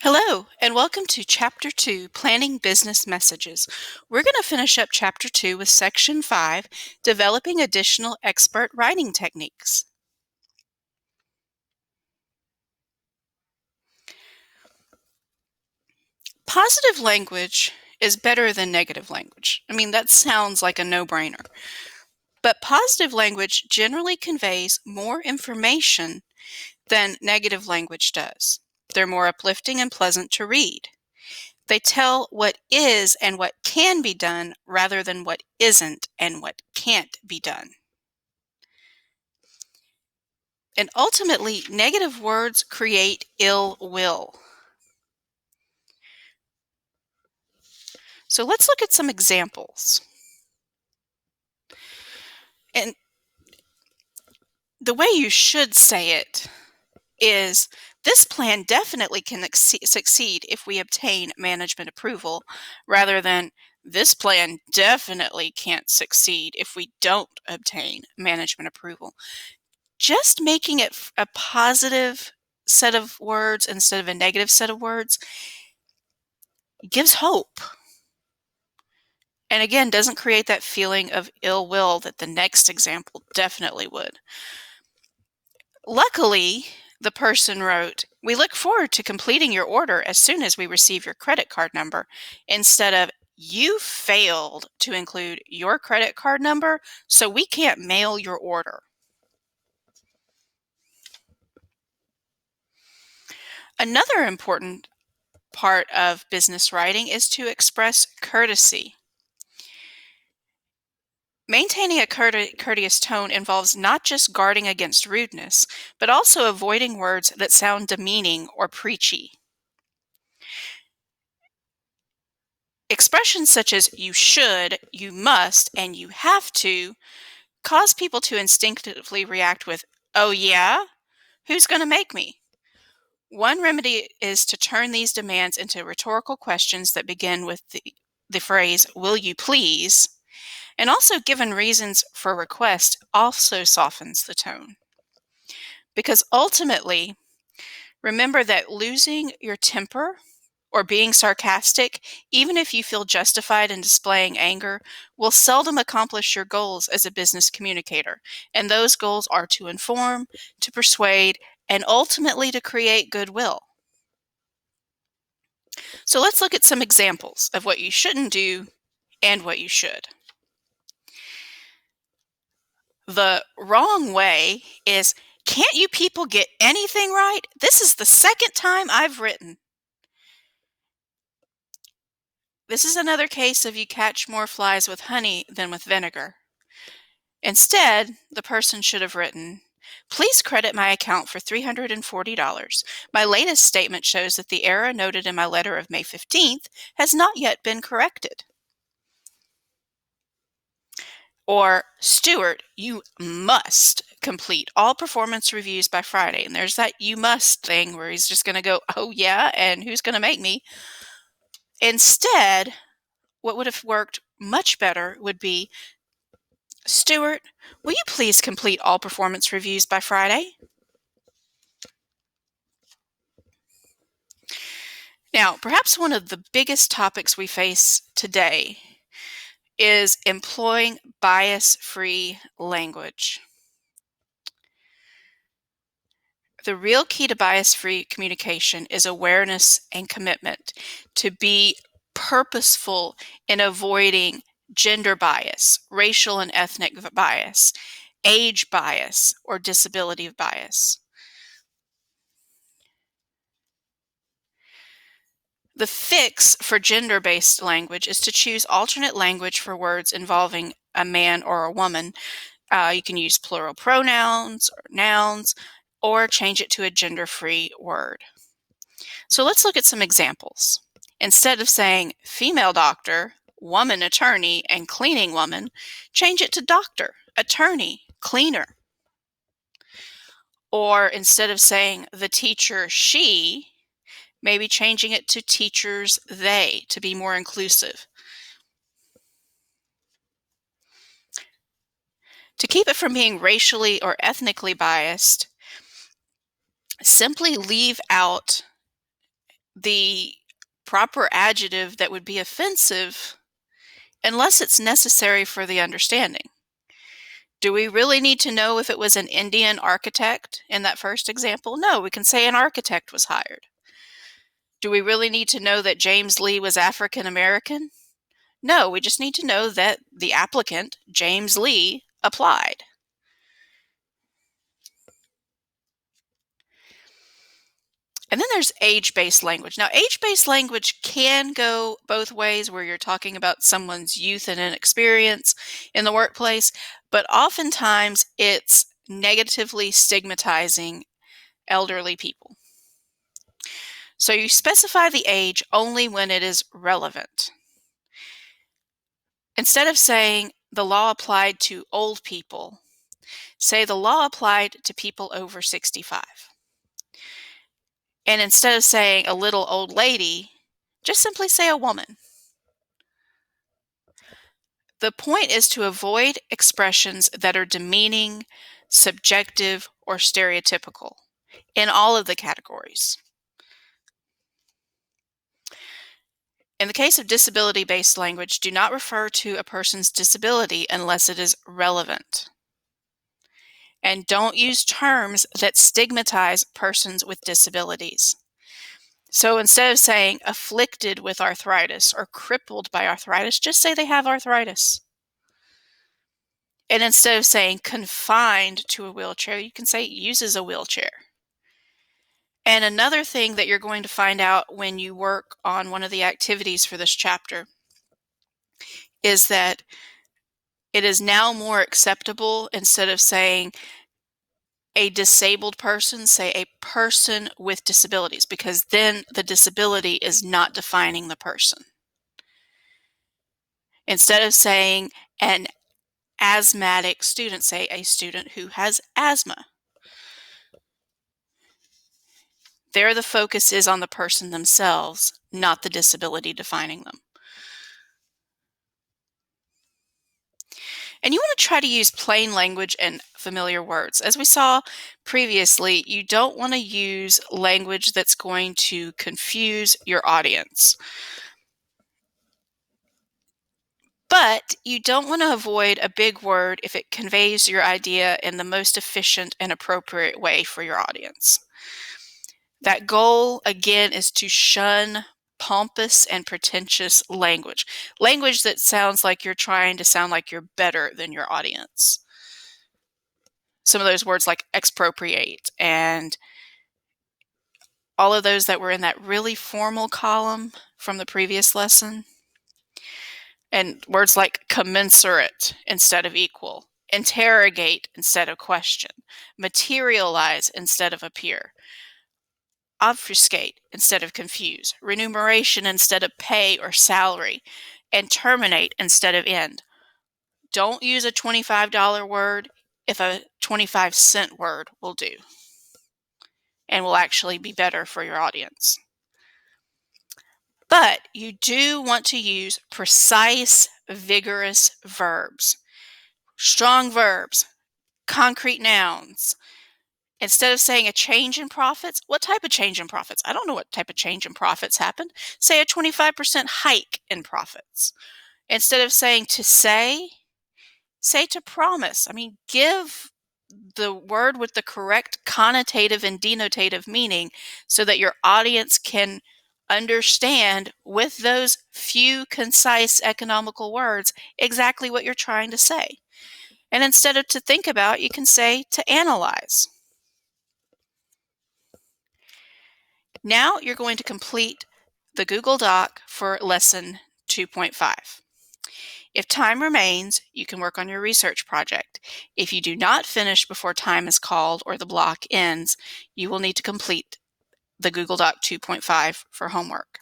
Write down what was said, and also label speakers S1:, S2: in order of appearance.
S1: Hello, and welcome to Chapter 2, Planning Business Messages. We're going to finish up Chapter 2 with Section 5, Developing Additional Expert Writing Techniques. Positive language is better than negative language. That sounds like a no-brainer. But positive language generally conveys more information than negative language does. They're more uplifting and pleasant to read. They tell what is and what can be done rather than what isn't and what can't be done. And ultimately, negative words create ill will. So let's look at some examples. And the way you should say it is, this plan definitely can succeed if we obtain management approval, rather than this plan definitely can't succeed if we don't obtain management approval. Just making it a positive set of words instead of a negative set of words gives hope. And again, doesn't create that feeling of ill will that the next example definitely would. Luckily, the person wrote, "We look forward to completing your order as soon as we receive your credit card number," instead of, "You failed to include your credit card number, so we can't mail your order." Another important part of business writing is to express courtesy. Maintaining a courteous tone involves not just guarding against rudeness, but also avoiding words that sound demeaning or preachy. Expressions such as "you should," "you must," and "you have to" cause people to instinctively react with, "Oh yeah? Who's going to make me?" One remedy is to turn these demands into rhetorical questions that begin with the phrase, "Will you please?" And also, given reasons for request also softens the tone. Because ultimately, remember that losing your temper or being sarcastic, even if you feel justified in displaying anger, will seldom accomplish your goals as a business communicator. And those goals are to inform, to persuade, and ultimately to create goodwill. So let's look at some examples of what you shouldn't do and what you should. The wrong way is, "Can't you people get anything right? This is the second time I've written." This is another case of you catch more flies with honey than with vinegar. Instead, the person should have written, "Please credit my account for $340. My latest statement shows that the error noted in my letter of May 15th has not yet been corrected." Or, "Stuart, you must complete all performance reviews by Friday." And there's that "you must" thing where he's just going to go, "Oh yeah, and who's going to make me?" Instead, what would have worked much better would be, "Stuart, will you please complete all performance reviews by Friday?" Now, perhaps one of the biggest topics we face today is employing bias-free language. The real key to bias-free communication is awareness and commitment to be purposeful in avoiding gender bias, racial and ethnic bias, age bias, or disability bias. The fix for gender-based language is to choose alternate language for words involving a man or a woman. You can use plural pronouns or nouns, or change it to a gender-free word. So let's look at some examples. Instead of saying "female doctor," "woman attorney," and "cleaning woman," change it to "doctor," "attorney," "cleaner." Or instead of saying "the teacher she," maybe changing it to "teachers they" to be more inclusive. To keep it from being racially or ethnically biased, simply leave out the proper adjective that would be offensive unless it's necessary for the understanding. Do we really need to know if it was an Indian architect in that first example? No, we can say an architect was hired. Do we really need to know that James Lee was African American? No, we just need to know that the applicant, James Lee, applied. And then there's age-based language. Now, age-based language can go both ways, where you're talking about someone's youth and inexperience in the workplace, but oftentimes it's negatively stigmatizing elderly people. So you specify the age only when it is relevant. Instead of saying the law applied to old people, say the law applied to people over 65. And instead of saying a little old lady, just simply say a woman. The point is to avoid expressions that are demeaning, subjective, or stereotypical in all of the categories. In the case of disability-based language, do not refer to a person's disability unless it is relevant. And don't use terms that stigmatize persons with disabilities. So instead of saying afflicted with arthritis or crippled by arthritis, just say they have arthritis. And instead of saying confined to a wheelchair, you can say uses a wheelchair. And another thing that you're going to find out when you work on one of the activities for this chapter is that it is now more acceptable, instead of saying a disabled person, say a person with disabilities, because then the disability is not defining the person. Instead of saying an asthmatic student, say a student who has asthma. There the focus is on the person themselves, not the disability defining them. And you want to try to use plain language and familiar words. As we saw previously, you don't want to use language that's going to confuse your audience. But you don't want to avoid a big word if it conveys your idea in the most efficient and appropriate way for your audience. That goal, again, is to shun pompous and pretentious language. Language that sounds like you're trying to sound like you're better than your audience. Some of those words like expropriate and all of those that were in that really formal column from the previous lesson. And words like commensurate instead of equal, interrogate instead of question, materialize instead of appear, obfuscate instead of confuse, remuneration instead of pay or salary, and terminate instead of end. Don't use a $25 word if a 25-cent word will do and will actually be better for your audience. But you do want to use precise, vigorous verbs, strong verbs, concrete nouns. Instead of saying a change in profits, what type of change in profits? I don't know what type of change in profits happened. Say a 25% hike in profits. Instead of saying to say to promise. I mean, give the word with the correct connotative and denotative meaning so that your audience can understand with those few concise economical words exactly what you're trying to say. And instead of to think about, you can say to analyze. Now you're going to complete the Google Doc for lesson 2.5. If time remains, you can work on your research project. If you do not finish before time is called or the block ends, you will need to complete the Google Doc 2.5 for homework.